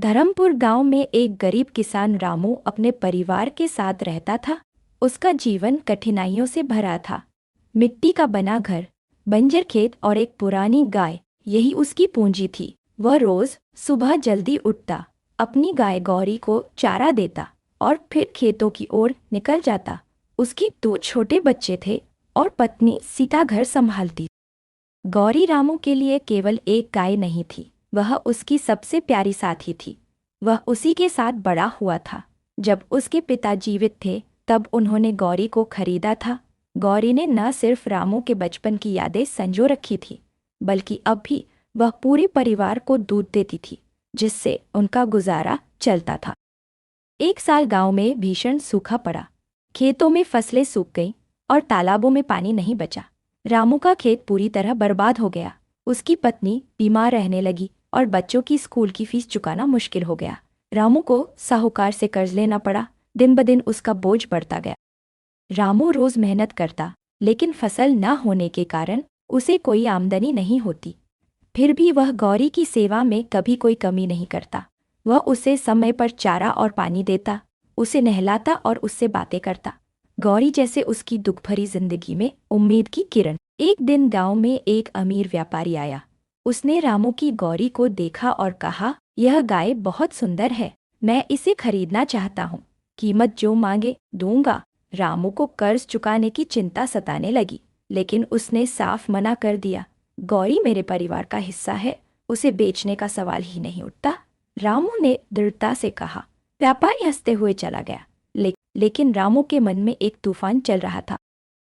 धर्मपुर गांव में एक गरीब किसान रामू अपने परिवार के साथ रहता था। उसका जीवन कठिनाइयों से भरा था। मिट्टी का बना घर, बंजर खेत और एक पुरानी गाय, यही उसकी पूंजी थी। वह रोज सुबह जल्दी उठता, अपनी गाय गौरी को चारा देता और फिर खेतों की ओर निकल जाता। उसकी 2 छोटे बच्चे थे और पत्नी सीता घर संभालती। गौरी रामू के लिए केवल एक गाय नहीं थी, वह उसकी सबसे प्यारी साथी थी। वह उसी के साथ बड़ा हुआ था। जब उसके पिता जीवित थे तब उन्होंने गौरी को खरीदा था। गौरी ने न सिर्फ रामू के बचपन की यादें संजो रखी थी, बल्कि अब भी वह पूरे परिवार को दूध देती थी, जिससे उनका गुजारा चलता था। एक साल गांव में भीषण सूखा पड़ा। खेतों में फसलें सूख गईं और तालाबों में पानी नहीं बचा। रामू का खेत पूरी तरह बर्बाद हो गया। उसकी पत्नी बीमार रहने लगी और बच्चों की स्कूल की फीस चुकाना मुश्किल हो गया। रामू को साहूकार से कर्ज लेना पड़ा। दिन ब दिन उसका बोझ बढ़ता गया। रामू रोज मेहनत करता, लेकिन फसल न होने के कारण उसे कोई आमदनी नहीं होती। फिर भी वह गौरी की सेवा में कभी कोई कमी नहीं करता। वह उसे समय पर चारा और पानी देता, उसे नहलाता और उससे बातें करता। गौरी जैसे उसकी दुख भरी जिंदगी में उम्मीद की किरण। एक दिन गांव में एक अमीर व्यापारी आया। उसने रामू की गौरी को देखा और कहा, यह गाय बहुत सुंदर है, मैं इसे खरीदना चाहता हूँ। कीमत जो मांगे दूंगा। रामू को कर्ज चुकाने की चिंता सताने लगी, लेकिन उसने साफ मना कर दिया। गौरी मेरे परिवार का हिस्सा है, उसे बेचने का सवाल ही नहीं उठता। रामू ने दृढ़ता से कहा। व्यापारी हंसते हुए चला गया, लेकिन रामू के मन में एक तूफान चल रहा था।